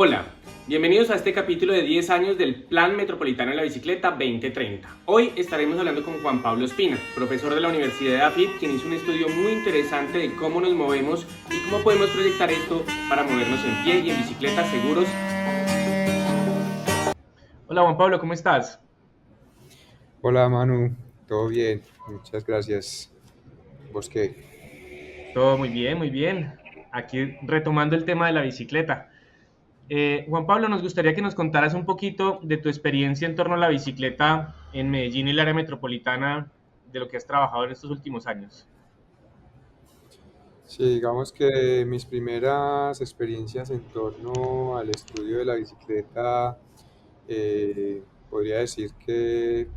Hola, bienvenidos a este capítulo de 10 años del Plan Metropolitano de la Bicicleta 2030. Hoy estaremos hablando con Juan Pablo Espina, profesor de la Universidad de AFIT, quien hizo un estudio muy interesante de cómo nos movemos y cómo podemos proyectar esto para movernos en pie y en bicicleta seguros. Hola Juan Pablo, ¿cómo estás? Hola Manu, todo bien, muchas gracias. ¿Vos qué? Todo muy bien, muy bien. Aquí retomando el tema de la bicicleta. Juan Pablo, nos gustaría que nos contaras un poquito de tu experiencia en torno a la bicicleta en Medellín y el área metropolitana, de lo que has trabajado en estos últimos años. Sí, digamos que mis primeras experiencias en torno al estudio de la bicicleta, podría decir que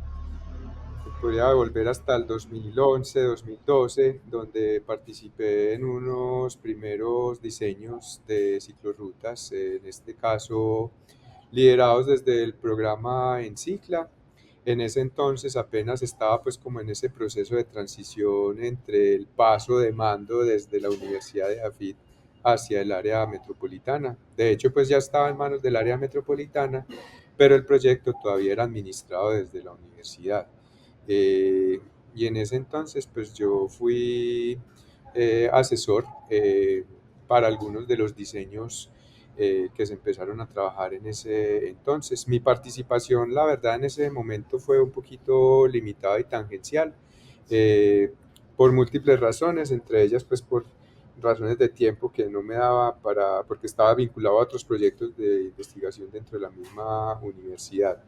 podría volver hasta el 2011, 2012, donde participé en unos primeros diseños de ciclorrutas, en este caso liderados desde el programa Encicla. En ese entonces apenas estaba pues como en ese proceso de transición entre el paso de mando desde la Universidad de Afit hacia el área metropolitana. De hecho, pues ya estaba en manos del área metropolitana, pero el proyecto todavía era administrado desde la universidad. Eh, y en ese entonces, pues yo fui asesor para algunos de los diseños que se empezaron a trabajar en ese entonces. Mi participación, la verdad, en ese momento fue un poquito limitada y tangencial, eh, por múltiples razones, entre ellas, pues por razones de tiempo que no me daba para, porque estaba vinculado a otros proyectos de investigación dentro de la misma universidad.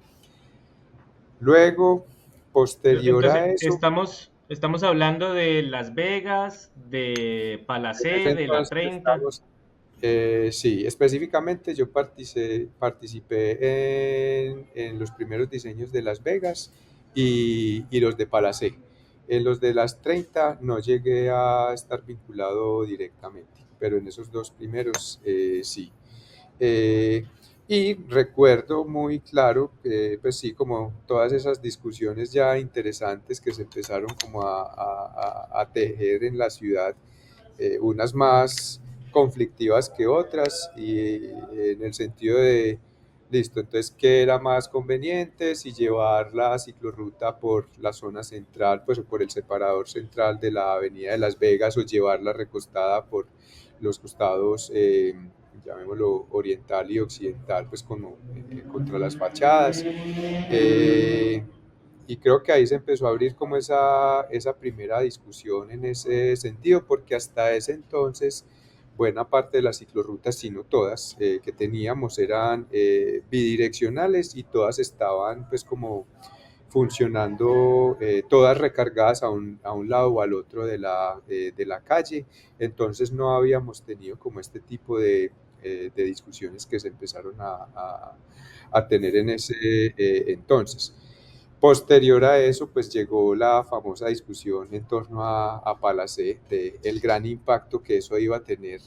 Luego, posterior Entonces, a eso, estamos hablando de Las Vegas, de en ese Palacé, de la entonces 30. estamos, sí, específicamente yo participé en los primeros diseños de Las Vegas y los de Palacé. En los de las 30 no llegué a estar vinculado directamente, pero en esos dos primeros sí. Eh, y recuerdo muy claro que, pues sí, como todas esas discusiones ya interesantes que se empezaron como a tejer en la ciudad, unas más conflictivas que otras, y en el sentido de, listo, entonces, ¿qué era más conveniente? Si llevar la ciclorruta por la zona central, pues o por el separador central de la avenida de Las Vegas, o llevarla recostada por los costados, llamémoslo oriental y occidental, pues como contra las fachadas. Y creo que ahí se empezó a abrir como esa primera discusión en ese sentido, porque hasta ese entonces buena parte de las ciclorrutas, si no todas, que teníamos eran bidireccionales, y todas estaban pues como funcionando, todas recargadas a un lado o al otro de la calle. Entonces no habíamos tenido como este tipo de discusiones que se empezaron a tener en ese entonces. Posterior a eso, pues llegó la famosa discusión en torno a Palacé, de el gran impacto que eso iba a tener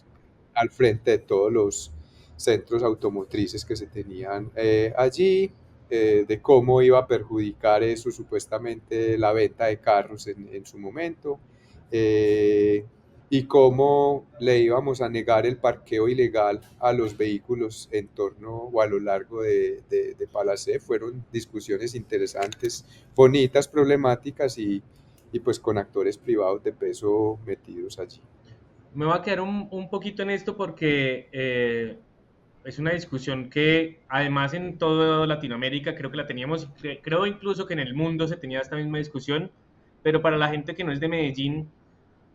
al frente de todos los centros automotrices que se tenían allí, de cómo iba a perjudicar eso supuestamente la venta de carros en su momento, eh, y cómo le íbamos a negar el parqueo ilegal a los vehículos en torno o a lo largo de Palacé. Fueron discusiones interesantes, bonitas, problemáticas, y pues con actores privados de peso metidos allí. Me voy a quedar un poquito en esto porque es una discusión que además en toda Latinoamérica creo que la teníamos, creo incluso que en el mundo se tenía esta misma discusión, pero para la gente que no es de Medellín,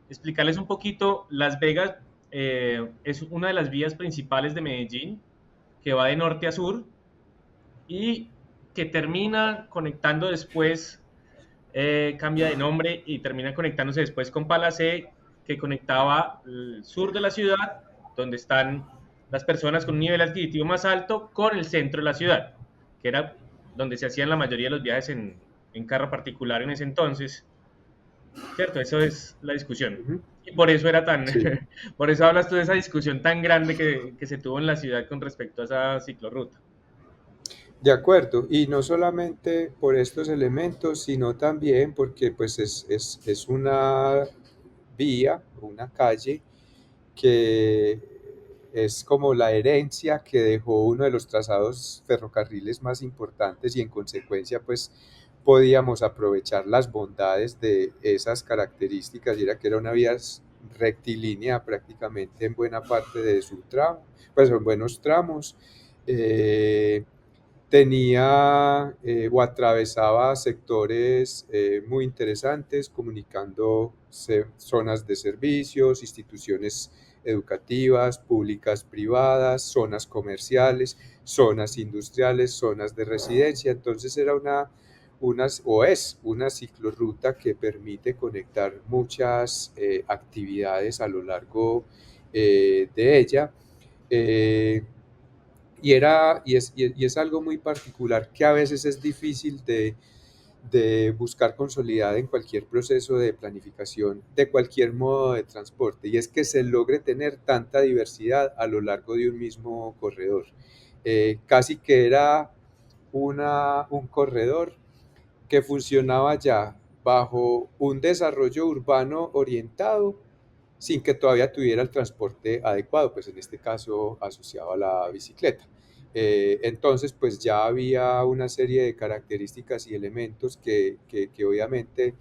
explicarles un poquito, Las Vegas es una de las vías principales de Medellín que va de norte a sur y que termina conectando después, cambia de nombre y termina conectándose después con Palacé, que conectaba el sur de la ciudad, donde están las personas con un nivel adquisitivo más alto, con el centro de la ciudad, que era donde se hacían la mayoría de los viajes en carro particular en ese entonces, ¿cierto? Eso es la discusión. Ujú. Y por eso era tan, Sí, por eso hablas tú de esa discusión tan grande que se tuvo en la ciudad con respecto a esa ciclorruta. de acuerdo, y no solamente por estos elementos, sino también porque pues es una vía, una calle que es como la herencia que dejó uno de los trazados ferrocarriles más importantes y en consecuencia pues podíamos aprovechar las bondades de esas características y era que era una vía rectilínea prácticamente en buena parte de su tramo, pues en buenos tramos. Tenía o atravesaba sectores muy interesantes, comunicando zonas de servicios, instituciones educativas, públicas, privadas, zonas comerciales, zonas industriales, zonas de residencia. Entonces era es una ciclorruta que permite conectar muchas actividades a lo largo de ella. Eh, y es algo muy particular que a veces es difícil de buscar consolidar en cualquier proceso de planificación de cualquier modo de transporte, y es que se logre tener tanta diversidad a lo largo de un mismo corredor. Casi que era un corredor que funcionaba ya bajo un desarrollo urbano orientado sin que todavía tuviera el transporte adecuado, pues en este caso asociado a la bicicleta. Entonces, pues ya había una serie de características y elementos que obviamente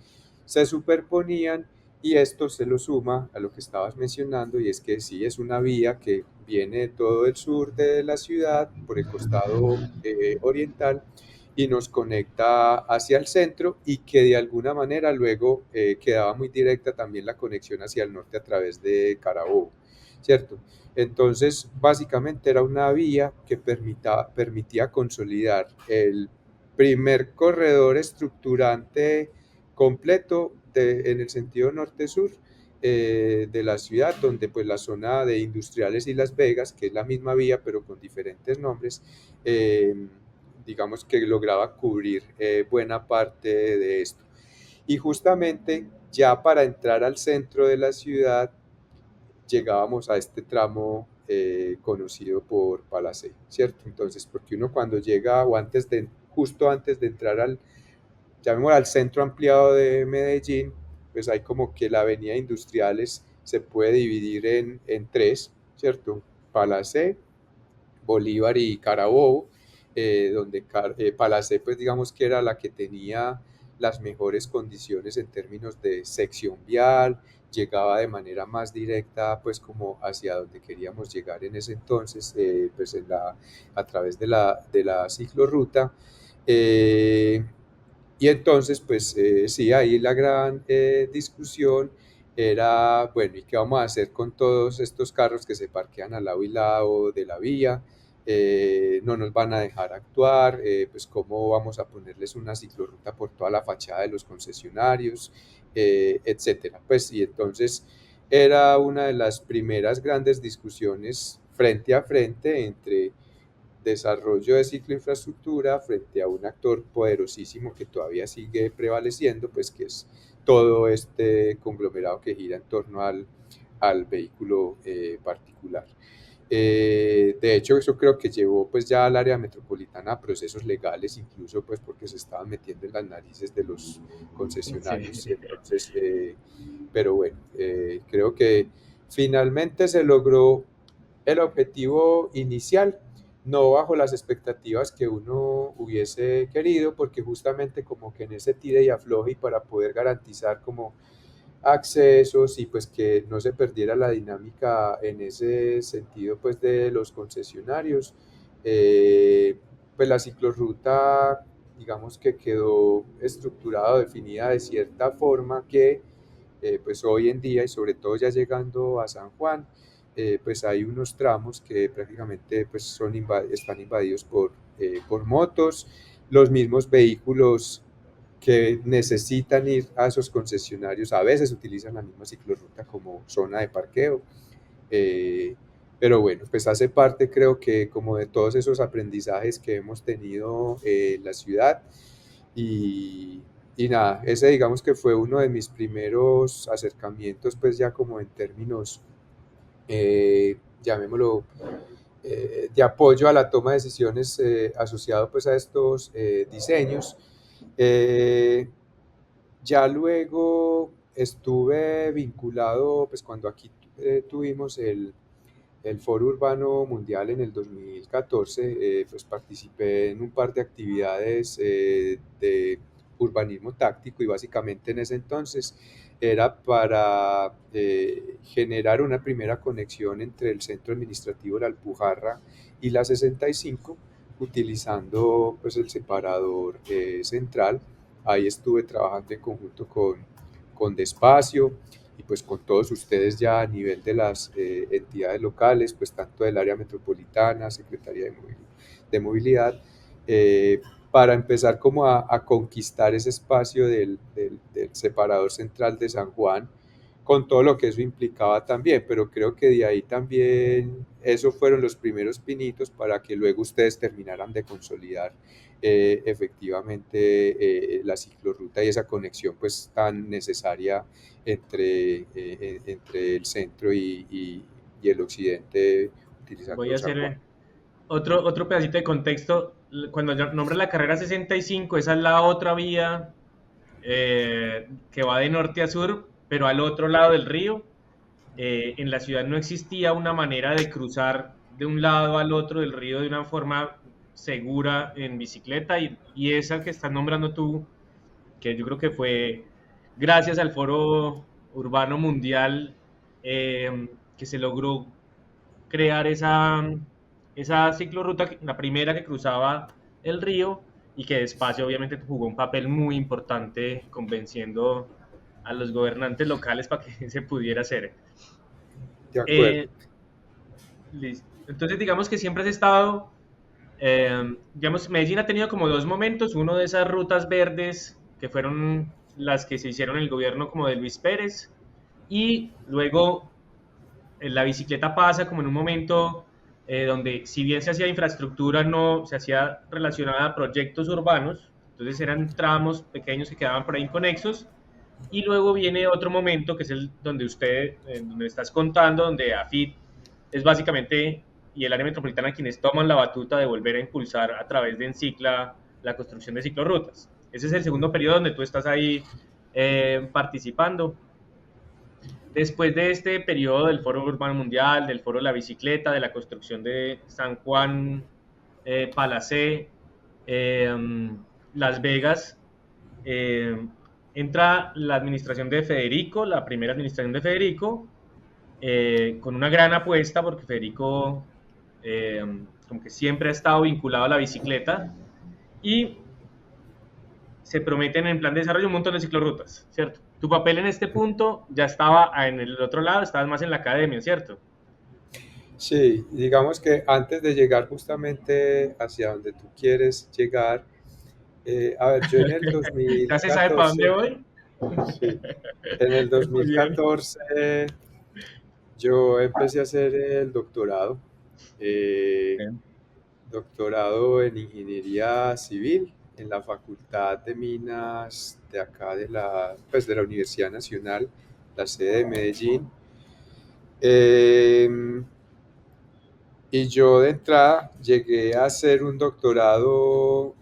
se superponían, y esto se lo suma a lo que estabas mencionando, y es que sí es una vía que viene de todo el sur de la ciudad por el costado oriental y nos conecta hacia el centro, y que de alguna manera luego quedaba muy directa también la conexión hacia el norte a través de Carabobo, ¿cierto? Entonces, básicamente era una vía que permitía consolidar el primer corredor estructurante completo en el sentido norte-sur de la ciudad, donde pues la zona de Industriales y Las Vegas, que es la misma vía pero con diferentes nombres, digamos que lograba cubrir buena parte de esto. Y justamente ya para entrar al centro de la ciudad llegábamos a este tramo conocido por Palacé, ¿cierto? Entonces, porque uno cuando llega o justo antes de entrar llamémoslo al centro ampliado de Medellín, pues hay como que la avenida Industriales se puede dividir en tres, ¿cierto? Palacé, Bolívar y Carabobo, donde Palacé pues digamos que era la que tenía las mejores condiciones en términos de sección vial, llegaba de manera más directa pues como hacia donde queríamos llegar en ese entonces, pues a través de la ciclorruta. Y entonces, pues sí, ahí la gran discusión era, bueno, ¿y qué vamos a hacer con todos estos carros que se parquean al lado y lado de la vía? No nos van a dejar actuar, pues cómo vamos a ponerles una ciclorruta por toda la fachada de los concesionarios, etcétera. Pues y entonces era una de las primeras grandes discusiones frente a frente entre desarrollo de cicloinfraestructura frente a un actor poderosísimo que todavía sigue prevaleciendo, pues que es todo este conglomerado que gira en torno al vehículo particular. De hecho, eso creo que llevó pues ya al área metropolitana a procesos legales, incluso pues porque se estaban metiendo en las narices de los concesionarios. Sí. Entonces, pero bueno, creo que finalmente se logró el objetivo inicial, no bajo las expectativas que uno hubiese querido, porque justamente como que en ese tire y afloje y para poder garantizar como accesos y pues que no se perdiera la dinámica en ese sentido pues de los concesionarios, pues la ciclorruta digamos que quedó estructurada o definida de cierta forma que pues hoy en día y sobre todo ya llegando a San Juan, pues hay unos tramos que prácticamente pues están invadidos por motos, los mismos vehículos que necesitan ir a esos concesionarios a veces utilizan la misma ciclorruta como zona de parqueo, eh, pero bueno, pues hace parte creo que como de todos esos aprendizajes que hemos tenido en la ciudad, y, y nada, ese digamos que fue uno de mis primeros acercamientos pues ya como en términos, llamémoslo, de apoyo a la toma de decisiones asociado pues a estos diseños. Eh, ya luego estuve vinculado, pues cuando aquí tuvimos el Foro Urbano Mundial en el 2014, pues participé en un par de actividades de urbanismo táctico y básicamente en ese entonces era para generar una primera conexión entre el centro administrativo de la Alpujarra y la 65 utilizando pues el separador central. Ahí estuve trabajando en conjunto con Despacio y pues con todos ustedes ya a nivel de las entidades locales, pues tanto del área metropolitana, Secretaría de Movilidad, para empezar como a conquistar ese espacio del separador central de San Juan, con todo lo que eso implicaba también, pero creo que de ahí también, esos fueron los primeros pinitos para que luego ustedes terminaran de consolidar efectivamente la ciclorruta y esa conexión pues tan necesaria entre el centro y el occidente Voy utilizando a San hacer Juan. otro pedacito de contexto. Cuando yo nombre la carrera 65, esa es la otra vía que va de norte a sur, pero al otro lado del río. En la ciudad no existía una manera de cruzar de un lado al otro del río de una forma segura en bicicleta y esa que estás nombrando tú, que yo creo que fue gracias al Foro Urbano Mundial que se logró crear esa ciclorruta, la primera que cruzaba el río y que despacio obviamente jugó un papel muy importante convenciendo a los gobernantes locales para que se pudiera hacer. De acuerdo. Eh, entonces digamos que siempre has estado, digamos, Medellín ha tenido como dos momentos, uno de esas rutas verdes que fueron las que se hicieron en el gobierno como de Luis Pérez y luego la bicicleta pasa como en un momento donde si bien se hacía infraestructura, no se hacía relacionada a proyectos urbanos, entonces eran tramos pequeños que quedaban por ahí inconexos, y luego viene otro momento que es el donde usted, donde estás contando, donde AFIT es básicamente, y el área metropolitana quienes toman la batuta de volver a impulsar a través de Encicla la construcción de ciclorrutas. Ese es el segundo periodo donde tú estás ahí participando. Después de este periodo del Foro Urbano Mundial, del Foro de la Bicicleta, de la construcción de San Juan Palacé, Las Vegas, eh, entra la administración de Federico, la primera administración de Federico, con una gran apuesta, porque Federico eh, como que siempre ha estado vinculado a la bicicleta, y se prometen en plan de desarrollo un montón de ciclorrutas, ¿cierto? Tu papel en este punto ya estaba en el otro lado, estabas más en la academia, ¿cierto? Sí, digamos que antes de llegar justamente hacia donde tú quieres llegar, a ver, yo en el ¿Ya se sabe para dónde 2014, voy? sí, en el Muy bien. 2014 yo empecé a hacer el doctorado, eh, Bien. doctorado en ingeniería civil en la Facultad de Minas de acá pues de la Universidad Nacional, la sede de Medellín. Eh, y yo de entrada llegué a hacer un doctorado,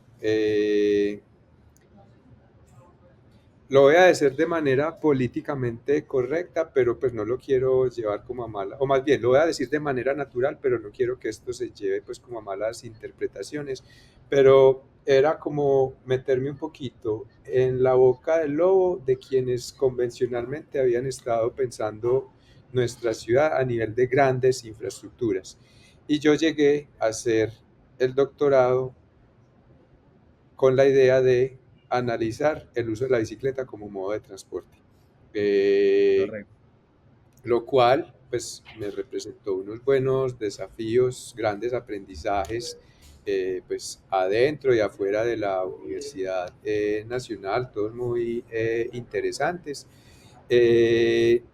lo voy a decir de manera políticamente correcta, pero pues no lo quiero llevar como a mala, o más bien lo voy a decir de manera natural, pero no quiero que esto se lleve pues como a malas interpretaciones, pero era como meterme un poquito en la boca del lobo de quienes convencionalmente habían estado pensando nuestra ciudad a nivel de grandes infraestructuras. Y yo llegué a hacer el doctorado con la idea de analizar el uso de la bicicleta como modo de transporte, eh, Correcto. lo cual pues me representó unos buenos desafíos, grandes aprendizajes, pues adentro y afuera de la Universidad Nacional, todos muy interesantes. Eh,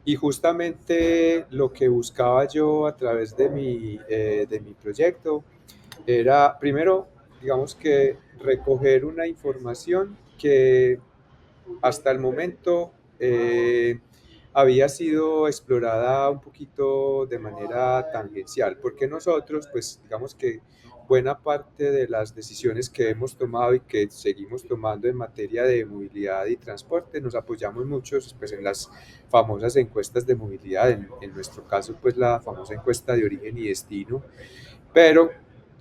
y justamente lo que buscaba yo a través de mi proyecto era, primero, digamos que recoger una información que hasta el momento había sido explorada un poquito de manera tangencial, porque nosotros, pues digamos que buena parte de las decisiones que hemos tomado y que seguimos tomando en materia de movilidad y transporte nos apoyamos mucho pues, en las famosas encuestas de movilidad, en nuestro caso pues la famosa encuesta de origen y destino, pero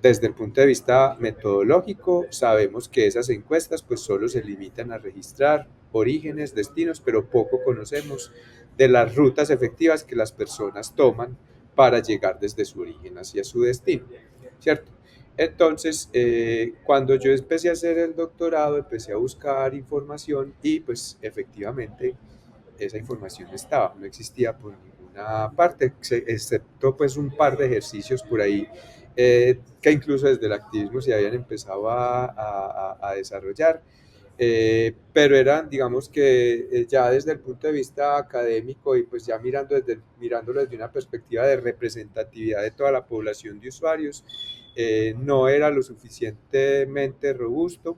desde el punto de vista metodológico sabemos que esas encuestas pues solo se limitan a registrar orígenes, destinos, pero poco conocemos de las rutas efectivas que las personas toman para llegar desde su origen hacia su destino, ¿cierto? Entonces, cuando yo empecé a hacer el doctorado, empecé a buscar información y pues efectivamente esa información estaba, no existía por ninguna parte, excepto pues un par de ejercicios por ahí que incluso desde el activismo se habían empezado a desarrollar, pero eran, digamos que ya desde el punto de vista académico y pues ya mirándolo desde una perspectiva de representatividad de toda la población de usuarios, no era lo suficientemente robusto,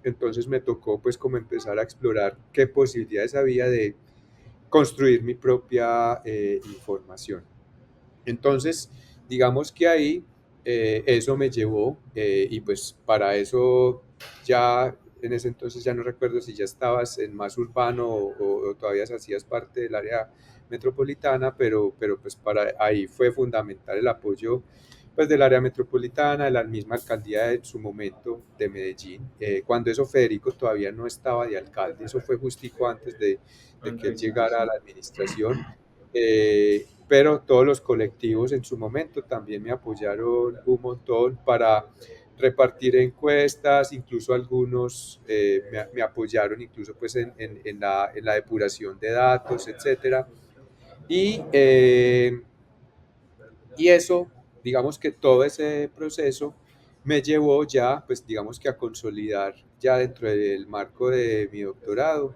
entonces me tocó pues como empezar a explorar qué posibilidades había de construir mi propia información. Entonces, digamos que ahí eso me llevó y pues para eso ya en ese entonces ya no recuerdo si ya estabas en más urbano o todavía hacías parte del área metropolitana, pero pues para ahí fue fundamental el apoyo pues del área metropolitana, de la misma alcaldía en su momento de Medellín, cuando eso Federico todavía no estaba de alcalde, eso fue justico antes de que él Ok. llegara a la administración, pero todos los colectivos en su momento también me apoyaron un montón para repartir encuestas, incluso algunos me apoyaron incluso pues en la depuración de datos, etcétera. Y, y eso, digamos que todo ese proceso me llevó ya, pues digamos que a consolidar ya dentro del marco de mi doctorado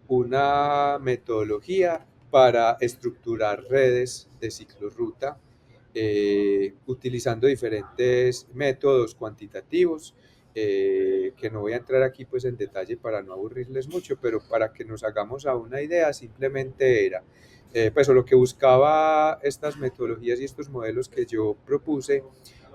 una metodología para estructurar redes de ciclorruta utilizando diferentes métodos cuantitativos que no voy a entrar aquí pues en detalle para no aburrirles mucho, pero para que nos hagamos a una idea simplemente era pues o lo que buscaba estas metodologías y estos modelos que yo propuse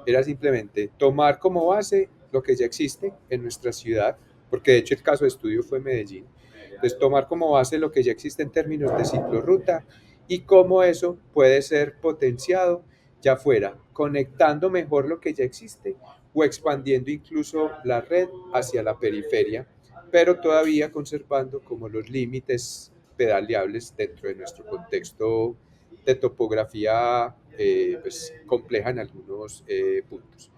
era simplemente tomar como base lo que ya existe en nuestra ciudad, porque de hecho el caso de estudio fue Medellín. Entonces, tomar como base lo que ya existe en términos de ciclorruta y cómo eso puede ser potenciado ya fuera conectando mejor lo que ya existe o expandiendo incluso la red hacia la periferia, pero todavía conservando como los límites pedaleables dentro de nuestro contexto de topografía pues, compleja en algunos puntos.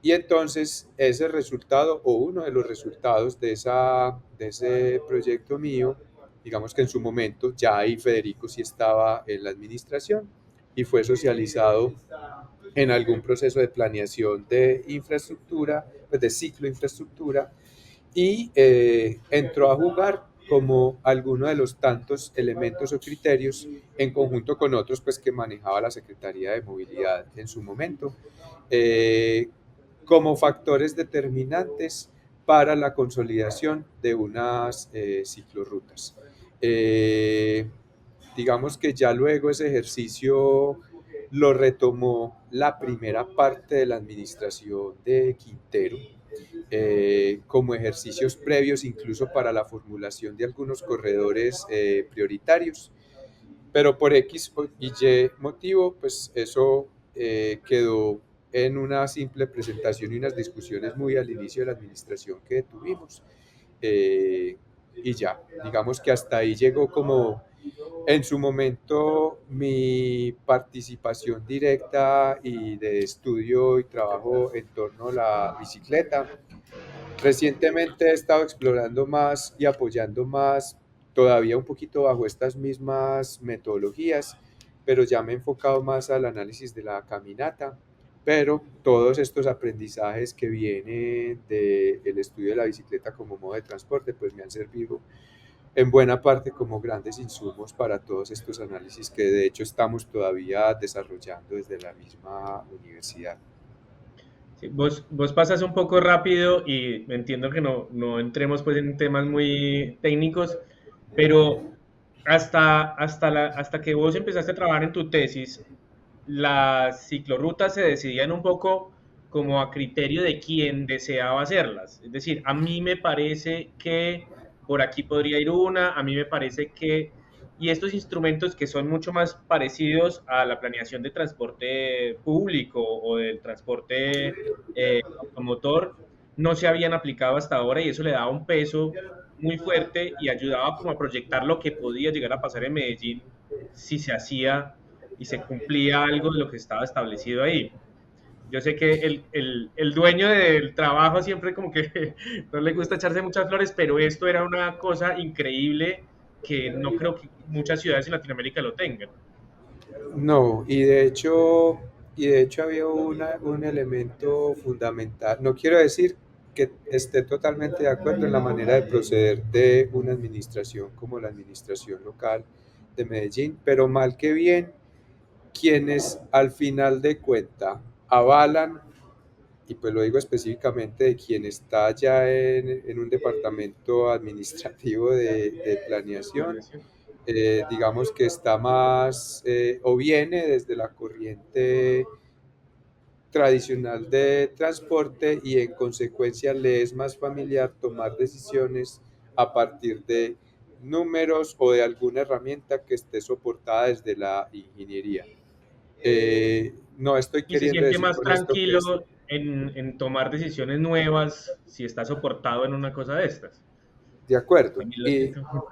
Y entonces ese resultado o uno de los resultados de ese proyecto mío, digamos que en su momento ya ahí Federico sí estaba en la administración y fue socializado en algún proceso de planeación de infraestructura, pues de ciclo de infraestructura, y entró a jugar como alguno de los tantos elementos o criterios en conjunto con otros pues que manejaba la Secretaría de Movilidad en su momento, eh, como factores determinantes para la consolidación de unas ciclorrutas. Digamos que ya luego ese ejercicio lo retomó la primera parte de la administración de Quintero, como ejercicios previos incluso para la formulación de algunos corredores prioritarios, pero por X y Y motivo, pues eso quedó en una simple presentación y unas discusiones muy al inicio de la administración que tuvimos. eh, y ya, digamos que hasta ahí llegó como en su momento mi participación directa y de estudio y trabajo en torno a la bicicleta. Recientemente he estado explorando más y apoyando más, todavía un poquito bajo estas mismas metodologías, pero ya me he enfocado más al análisis de la caminata, pero todos estos aprendizajes que vienen del estudio de la bicicleta como modo de transporte, pues me han servido en buena parte como grandes insumos para todos estos análisis que de hecho estamos todavía desarrollando desde la misma universidad. Sí, vos pasas un poco rápido y entiendo que no entremos pues en temas muy técnicos, pero hasta que vos empezaste a trabajar en tu tesis, las ciclorrutas se decidían un poco como a criterio de quien deseaba hacerlas. Es decir, a mí me parece que por aquí podría ir una, a mí me parece que, y estos instrumentos que son mucho más parecidos a la planeación de transporte público o del transporte automotor, no se habían aplicado hasta ahora y eso le daba un peso muy fuerte y ayudaba como a proyectar lo que podía llegar a pasar en Medellín si se hacía y se cumplía algo de lo que estaba establecido ahí. Yo sé que el dueño del trabajo siempre como que no le gusta echarse muchas flores, pero esto era una cosa increíble que no creo que muchas ciudades en Latinoamérica lo tengan. No, y de hecho había un elemento fundamental. No quiero decir que esté totalmente de acuerdo en la manera de proceder de una administración como la administración local de Medellín, pero mal que bien, quienes al final de cuenta avalan, y pues lo digo específicamente de quien está ya en un departamento administrativo de planeación, Planeación. digamos que está más o viene desde la corriente tradicional de transporte y en consecuencia le es más familiar tomar decisiones a partir de números o de alguna herramienta que esté soportada desde la ingeniería. No estoy Y se queriendo siente decir más con esto que es tranquilo en tomar decisiones nuevas si está soportado en una cosa de estas. de acuerdo. También lo Y siento.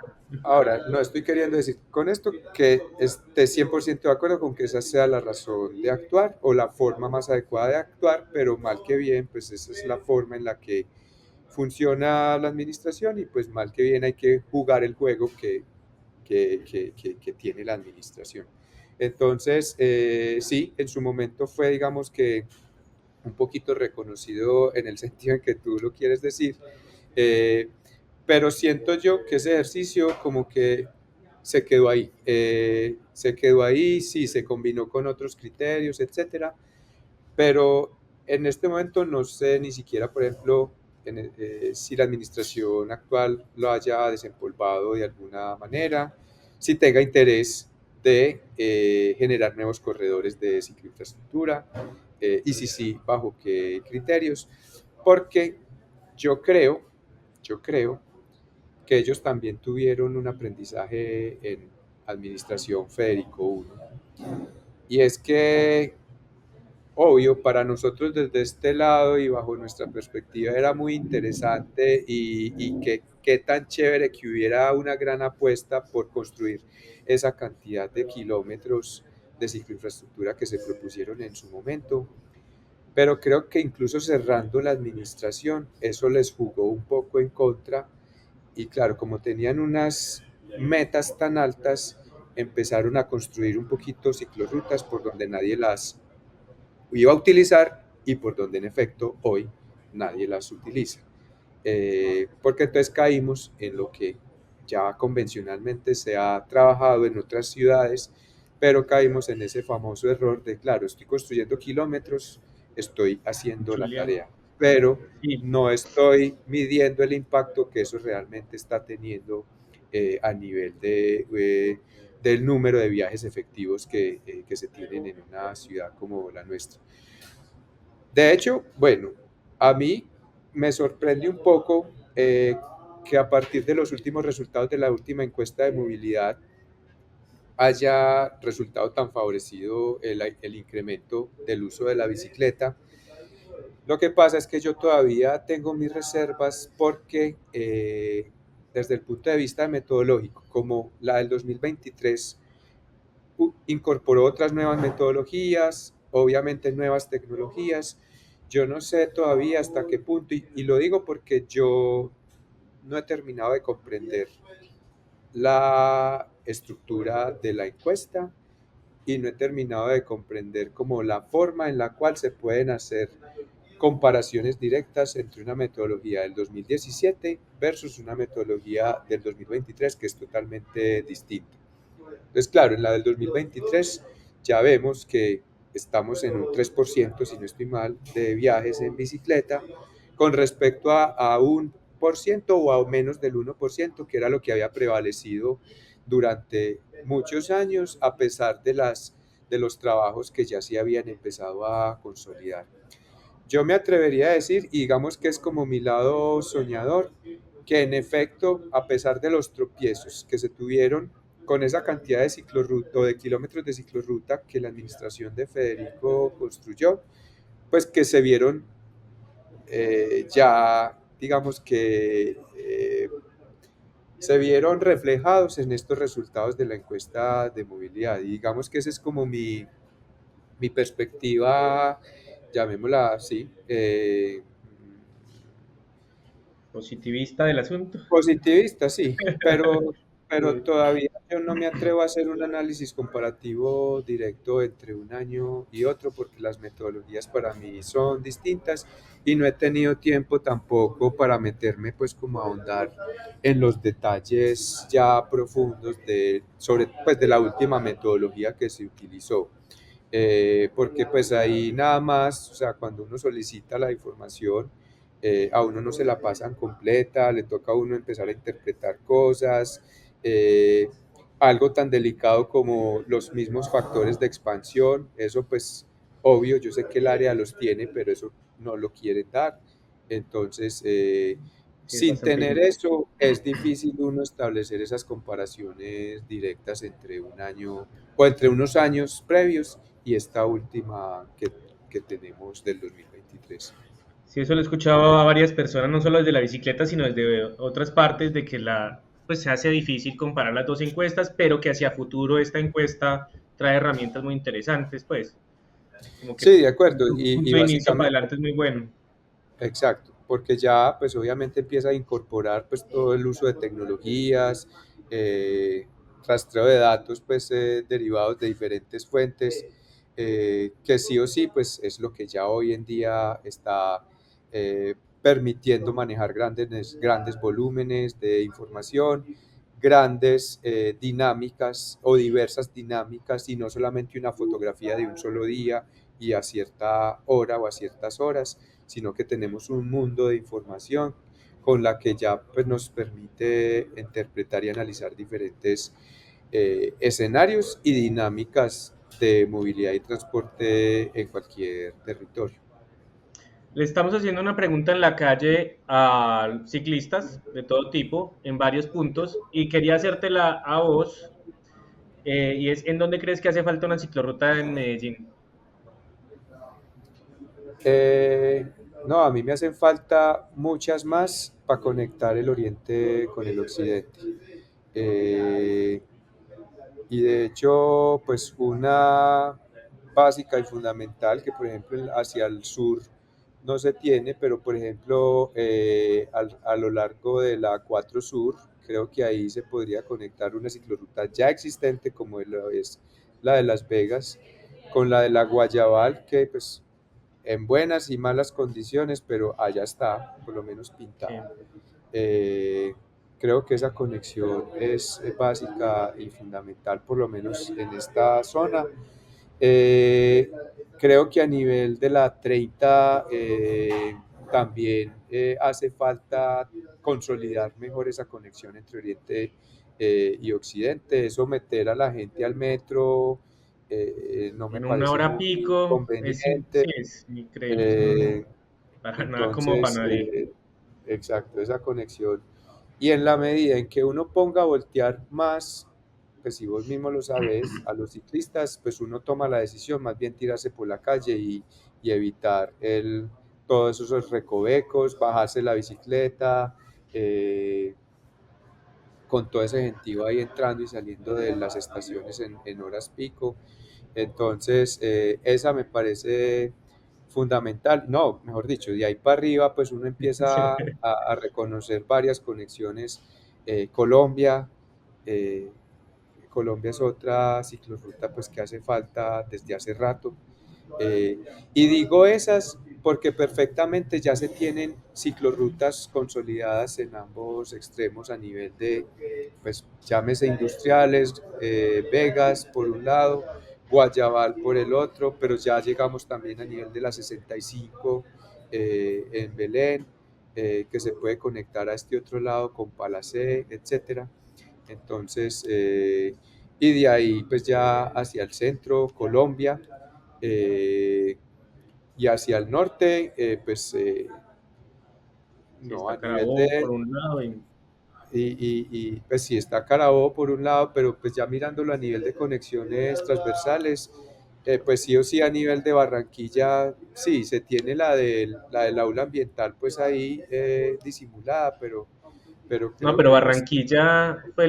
ahora, no estoy queriendo decir con esto que esté 100% de acuerdo con que esa sea la razón de actuar o la forma más adecuada de actuar, pero mal que bien, pues esa es la forma en la que funciona la administración y pues mal que bien hay que jugar el juego que tiene la administración. Entonces, sí, en su momento fue, digamos que, un poquito reconocido en el sentido en que tú lo quieres decir, eh, pero siento yo que ese ejercicio como que se quedó ahí, sí, se combinó con otros criterios, etcétera, pero en este momento no sé ni siquiera, por ejemplo, si la administración actual lo haya desempolvado de alguna manera, si tenga interés de generar nuevos corredores de cicloinfraestructura, y si sí, bajo qué criterios, porque yo creo, yo creo que ellos también tuvieron un aprendizaje en administración Federico I. Y es que, obvio, para nosotros desde este lado y bajo nuestra perspectiva era muy interesante y qué tan chévere que hubiera una gran apuesta por construir esa cantidad de kilómetros de cicloinfraestructura que se propusieron en su momento. Pero creo que incluso cerrando la administración, eso les jugó un poco en contra y claro, como tenían unas metas tan altas, empezaron a construir un poquito ciclorrutas por donde nadie las iba a utilizar y por donde en efecto hoy nadie las utiliza. Porque entonces caímos en lo que ya convencionalmente se ha trabajado en otras ciudades, pero caímos en ese famoso error de, claro, estoy construyendo kilómetros, estoy haciendo la Chuleando. tarea, pero Sí, no estoy midiendo el impacto que eso realmente está teniendo a nivel del número de viajes efectivos que se tienen en una ciudad como la nuestra. De hecho, bueno, a mí me sorprende un poco que a partir de los últimos resultados de la última encuesta de movilidad haya resultado tan favorecido el incremento del uso de la bicicleta. Lo que pasa es que yo todavía tengo mis reservas porque desde el punto de vista metodológico, como la del 2023 incorporó otras nuevas metodologías, obviamente nuevas tecnologías. Yo no sé todavía hasta qué punto, y lo digo porque yo no he terminado de comprender la estructura de la encuesta y no he terminado de comprender como la forma en la cual se pueden hacer comparaciones directas entre una metodología del 2017 versus una metodología del 2023 que es totalmente distinta. Entonces, claro, en la del 2023 ya vemos que estamos en un 3%, si no estoy mal, de viajes en bicicleta con respecto a un por ciento o a menos del 1%, que era lo que había prevalecido durante muchos años, a pesar de los trabajos que ya se habían empezado a consolidar. Yo me atrevería a decir, y digamos que es como mi lado soñador, que en efecto, a pesar de los tropiezos que se tuvieron con esa cantidad de ciclorruta o de kilómetros de ciclorruta que la administración de Federico construyó, pues que se vieron ya, digamos que se vieron reflejados en estos resultados de la encuesta de movilidad. Y digamos que esa es como mi perspectiva, llamémosla así, Positivista del asunto. positivista, sí, pero Sí, todavía yo no me atrevo a hacer un análisis comparativo directo entre un año y otro porque las metodologías para mí son distintas y no he tenido tiempo tampoco para meterme pues como a ahondar en los detalles ya profundos sobre pues de la última metodología que se utilizó. Porque pues ahí nada más, o sea, cuando uno solicita la información, a uno no se la pasan completa, le toca a uno empezar a interpretar cosas, eh, algo tan delicado como los mismos factores de expansión, eso pues obvio, yo sé que el área los tiene, pero eso no lo quieren dar. Entonces, sí, es sin bastante tener difícil. eso, es difícil uno establecer esas comparaciones directas entre un año o entre unos años previos y esta última que tenemos del 2023. Sí, eso lo he escuchado a varias personas, no solo desde la bicicleta, sino desde otras partes, de que pues se hace difícil comparar las dos encuestas, pero que hacia futuro esta encuesta trae herramientas muy interesantes, pues, como que Sí, de acuerdo, un y punto de inicio para básicamente, adelante es muy bueno. exacto, porque ya pues obviamente empieza a incorporar pues todo el uso de tecnologías, eh, rastreo de datos pues derivados de diferentes fuentes, que sí o sí pues es lo que ya hoy en día está permitiendo manejar grandes volúmenes de información, grandes dinámicas o diversas dinámicas y no solamente una fotografía de un solo día y a cierta hora o a ciertas horas, sino que tenemos un mundo de información con la que ya pues, nos permite interpretar y analizar diferentes escenarios y dinámicas de movilidad y transporte en cualquier territorio. Le estamos haciendo una pregunta en la calle a ciclistas de todo tipo, en varios puntos, y quería hacértela a vos, y es, ¿en dónde crees que hace falta una ciclorruta en Medellín? Eh, no, a mí me hacen falta muchas más para conectar el oriente con el occidente. Eh, y de hecho, pues una básica y fundamental que, por ejemplo, hacia el sur no se tiene, pero por ejemplo, a lo largo de la 4 Sur, creo que ahí se podría conectar una ciclorruta ya existente como lo es la de Las Vegas, con la de la Guayabal, que pues en buenas y malas condiciones, pero allá está, por lo menos Sí. pintada. Eh, Creo que esa conexión es básica y fundamental, por lo menos en esta zona. Eh, Creo que a nivel de la 30 también hace falta consolidar mejor esa conexión entre Oriente y Occidente. Eso meter a la gente al metro no me En una parece hora muy pico, conveniente. sí, es increíble, eso no, Eh, para nada como para entonces, nadie. exacto, esa conexión. Y en la medida en que uno ponga a voltear más, pues si vos mismo lo sabes, a los ciclistas, pues uno toma la decisión más bien tirarse por la calle y evitar todos esos recovecos, bajarse la bicicleta, con todo ese gentío ahí entrando y saliendo de las estaciones en horas pico. Entonces, esa me parece fundamental. No, mejor dicho, de ahí para arriba, pues uno empieza a reconocer varias conexiones. Colombia, eh, Colombia es otra ciclorruta pues que hace falta desde hace rato. Eh, y digo esas porque perfectamente ya se tienen ciclorrutas consolidadas en ambos extremos a nivel de, pues llámese industriales, Vegas por un lado, Guayabal por el otro, pero ya llegamos también a nivel de la 65 en Belén, que se puede conectar a este otro lado con Palacé, etcétera. Entonces, y de ahí pues ya hacia el centro, Colombia, eh, y hacia el norte, pues Sí, no, a está nivel Carabobo por de, un lado y... pues sí está Carabobo por un lado, pero pues ya mirándolo a nivel de conexiones transversales, pues sí o sí a nivel de Barranquilla, sí, se tiene la del aula ambiental pues ahí disimulada, pero No, creo pero que pues, Barranquilla fue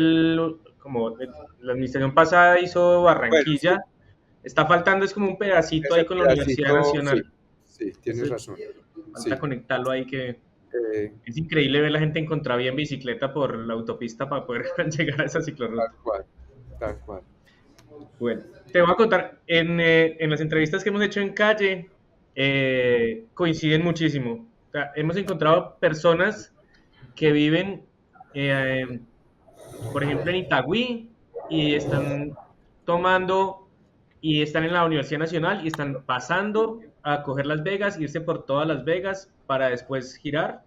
como la administración pasada hizo bueno, sí, Barranquilla. Está faltando, es como un pedacito ese ahí con la Universidad pedacito, sí, Nacional. sí, tienes Eso razón, falta sí, conectarlo ahí, que eh, es increíble ver la gente en contravía en bicicleta por la autopista para poder llegar a esa tal ciclorruta. cual, tal cual. Bueno, te voy a contar, en las entrevistas que hemos hecho en calle, coinciden muchísimo. O sea, hemos encontrado personas que viven, eh, por ejemplo, en Itagüí y están tomando y están en la Universidad Nacional y están pasando a coger Las Vegas, irse por todas Las Vegas para después girar,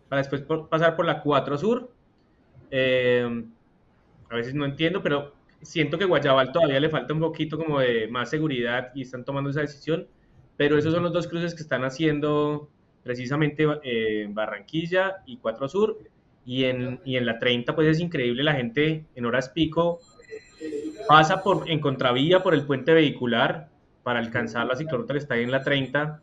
para después pasar por la 4 Sur. Eh, a veces no entiendo, pero siento que Guayabal todavía le falta un poquito como de más seguridad y están tomando esa decisión, pero esos son los dos cruces que están haciendo precisamente Barranquilla y 4 Sur, y en la 30 pues es increíble, la gente en horas pico pasa en contravía por el puente vehicular para alcanzar la ciclorruta que está ahí en la 30,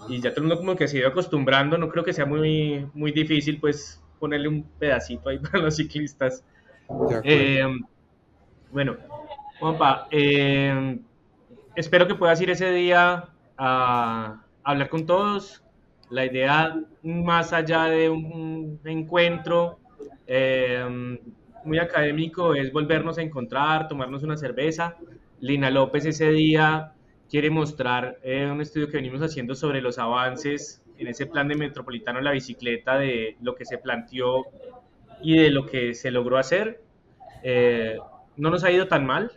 y ya todo el mundo como que se ha ido acostumbrando, no creo que sea muy, muy difícil pues ponerle un pedacito ahí para los ciclistas. De acuerdo. Eh, bueno, Juanpa, espero que puedas ir ese día a hablar con todos. La idea, más allá de un encuentro muy académico, es volvernos a encontrar, tomarnos una cerveza. Lina López ese día quiere mostrar un estudio que venimos haciendo sobre los avances en ese plan de metropolitano de la bicicleta, de lo que se planteó y de lo que se logró hacer. No nos ha ido tan mal.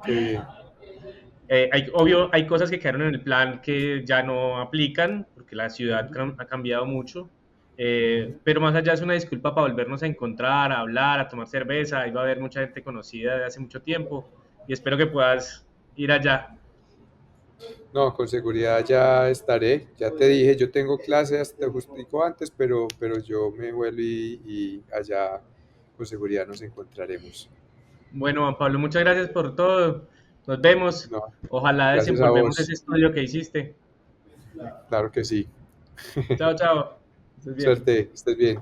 Qué bien. Obvio, hay cosas que quedaron en el plan que ya no aplican, porque la ciudad Ujú. ha cambiado mucho. Pero más allá es una disculpa para volvernos a encontrar, a hablar, a tomar cerveza. Ahí va a haber mucha gente conocida de hace mucho tiempo y espero que puedas ir allá. No, con seguridad ya estaré. Ya te dije, yo tengo clase hasta justico antes, pero yo me vuelvo y allá con seguridad nos encontraremos. Bueno, Juan Pablo, muchas gracias por todo. Nos vemos. No, Ojalá gracias a desenvolvemos vos. ese estudio que hiciste. Claro que sí. Chao, chao. Estés bien. Suerte, estés bien.